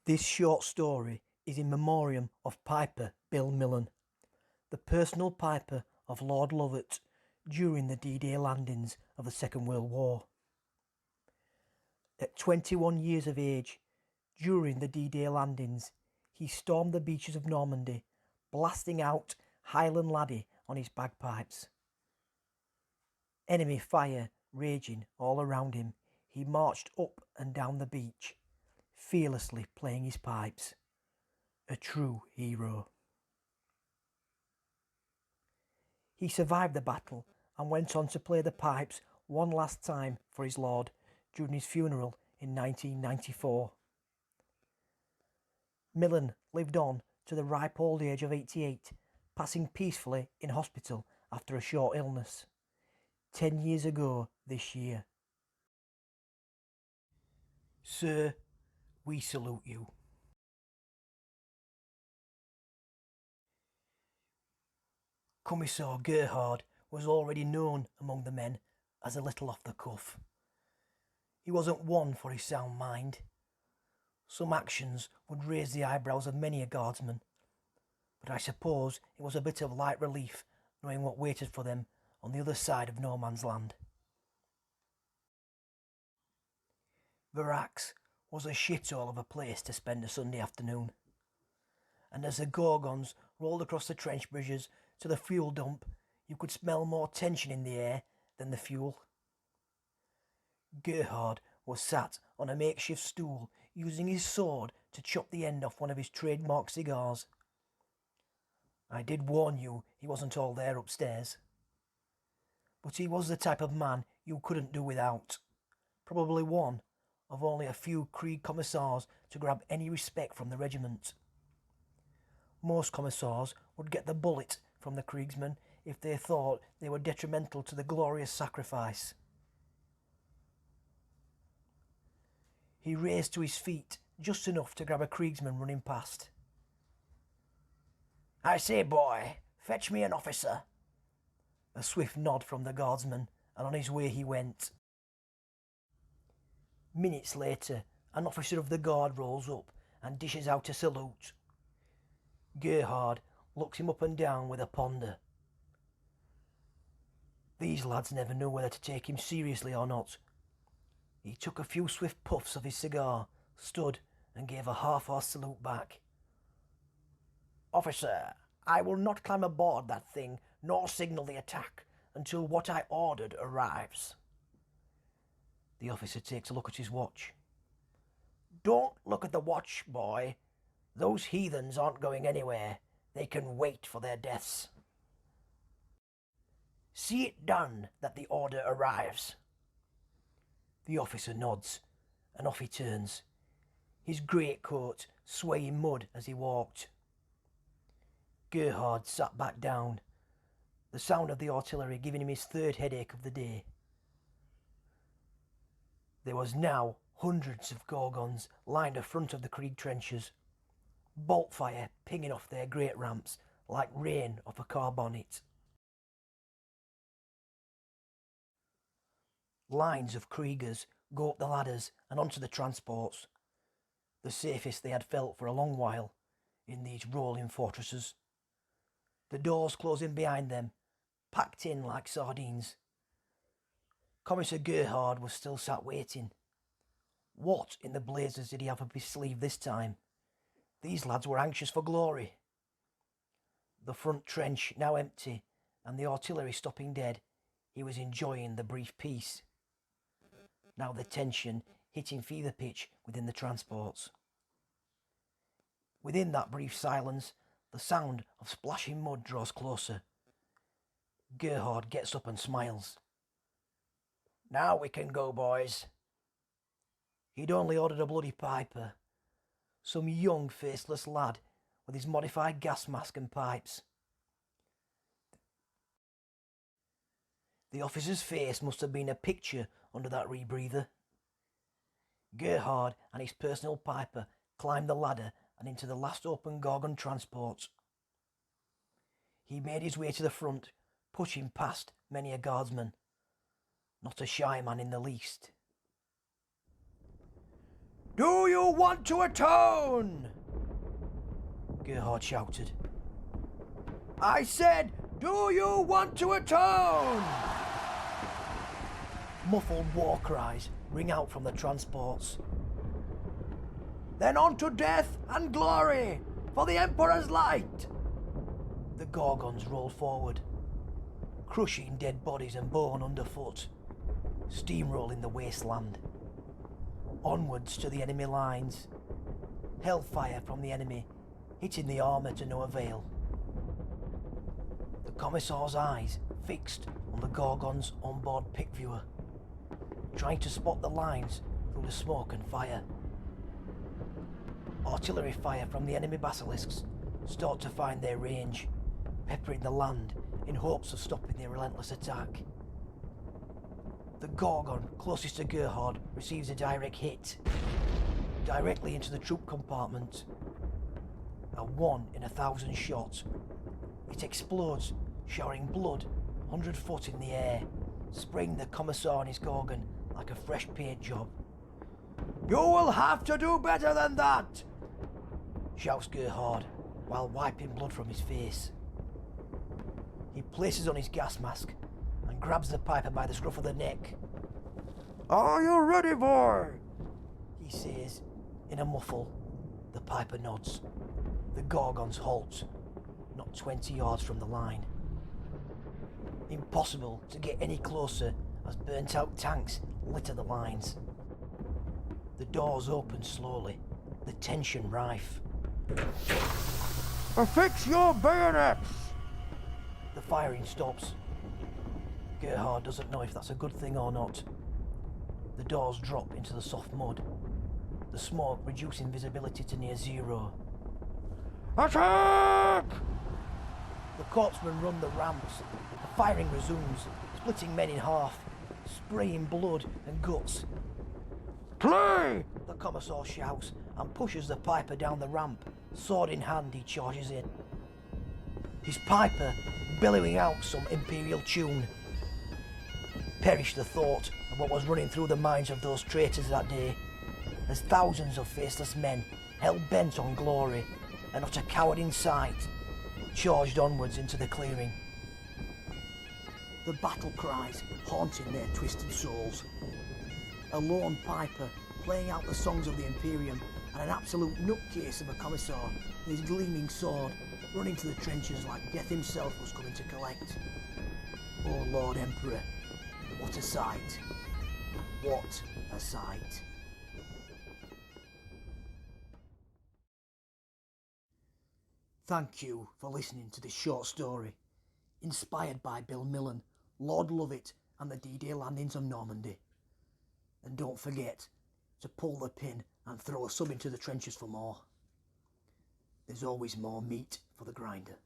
This short story is in memoriam of Piper Bill Millin, the personal piper of Lord Lovat during the D-Day landings of the Second World War. At 21 years of age, during the D-Day landings, he stormed the beaches of Normandy, blasting out Highland Laddie on his bagpipes. Enemy fire raging all around him, he marched up and down the beach, fearlessly playing his pipes. A true hero. He survived the battle and went on to play the pipes one last time for his lord during his funeral in 1994. Millin lived on to the ripe old age of 88, passing peacefully in hospital after a short illness. 10 years ago this year. Sir, we salute you. Commissar Gerhard was already known among the men as a little off the cuff. He wasn't one for his sound mind. Some actions would raise the eyebrows of many a guardsman, but I suppose it was a bit of light relief knowing what waited for them on the other side of no man's land. Varax was a shithole of a place to spend a Sunday afternoon, and as the Gorgons rolled across the trench bridges to the fuel dump, you could smell more tension in the air than the fuel. Gerhard was sat on a makeshift stool, using his sword to chop the end off one of his trademark cigars. I did warn you he wasn't all there upstairs. But he was the type of man you couldn't do without. Probably one of only a few Krieg commissars to grab any respect from the regiment. Most commissars would get the bullet from the Kriegsmen if they thought they were detrimental to the glorious sacrifice. He raised to his feet just enough to grab a Kriegsman running past. "I say, boy, fetch me an officer." A swift nod from the guardsman, and on his way he went. Minutes later, an officer of the guard rolls up and dishes out a salute. Gerhard looks him up and down with a ponder. These lads never know whether to take him seriously or not. He took a few swift puffs of his cigar, stood, and gave a half-horsed salute back. "Officer, I will not climb aboard that thing nor signal the attack until what I ordered arrives." The officer takes a look at his watch. "Don't look at the watch, boy. Those heathens aren't going anywhere. They can wait for their deaths. See it done that the order arrives." The officer nods, and off he turns, his greatcoat swaying mud as he walked. Gerhard sat back down, the sound of the artillery giving him his third headache of the day. There was now hundreds of Gorgons lined in front of the Krieg trenches, bolt fire pinging off their great ramps like rain off a car bonnet. Lines of Kriegers go up the ladders and onto the transports, the safest they had felt for a long while in these rolling fortresses. The doors closing behind them, packed in like sardines. Commissar Gerhard was still sat waiting. What in the blazes did he have up his sleeve this time? These lads were anxious for glory. The front trench now empty, and the artillery stopping dead, he was enjoying the brief peace. Now the tension hitting fever pitch within the transports. Within that brief silence, the sound of splashing mud draws closer. Gerhard gets up and smiles. "Now we can go, boys." He'd only ordered a bloody piper, some young faceless lad with his modified gas mask and pipes. The officer's face must have been a picture under that rebreather. Gerhard and his personal piper climbed the ladder and into the last open Gorgon transport. He made his way to the front, pushing past many a guardsman. Not a shy man in the least. Do you want to atone? Gerhard shouted. I said, do you want to atone? Muffled war cries ring out from the transports. Then on to death and glory, for the Emperor's light! The Gorgons rolled forward, crushing dead bodies and bone underfoot, steamrolling the wasteland. Onwards to the enemy lines. Hellfire from the enemy, hitting the armour to no avail. The Commissar's eyes fixed on the Gorgon's onboard pick viewer, trying to spot the lines through the smoke and fire. Artillery fire from the enemy basilisks start to find their range, peppering the land in hopes of stopping their relentless attack. The Gorgon closest to Gerhard receives a direct hit, directly into the troop compartment. A 1 in 1,000 shot. It explodes, showering blood 100 foot in the air, spraying the Commissar and his Gorgon like a fresh paint job. You will have to do better than that, shouts Gerhard, while wiping blood from his face. He places on his gas mask and grabs the Piper by the scruff of the neck. Are you ready, boy? He says, in a muffle. The Piper nods. The Gorgons halt, not 20 yards from the line. Impossible to get any closer as burnt-out tanks litter the lines. The doors open slowly, the tension rife. Affix your bayonets! The firing stops. Gerhard doesn't know if that's a good thing or not. The doors drop into the soft mud, the smoke reducing visibility to near zero. Attack! The corpsmen run the ramps. The firing resumes, splitting men in half, spraying blood and guts. Play! The Commissar shouts and pushes the Piper down the ramp. Sword in hand, he charges in. His Piper bellowing out some imperial tune. Perish the thought of what was running through the minds of those traitors that day, as thousands of faceless men, hell-bent on glory, and not a coward in sight, charged onwards into the clearing. The battle cries haunting their twisted souls. A lone Piper playing out the songs of the Imperium, and an absolute nutcase of a Commissar with his gleaming sword running to the trenches like death himself was coming to collect. Oh Lord Emperor, what a sight! What a sight! Thank you for listening to this short story, inspired by Bill Millin, Lord Lovett and the D-Day landings on Normandy. And don't forget to pull the pin and throw a sub into the trenches for more. There's always more meat for the grinder.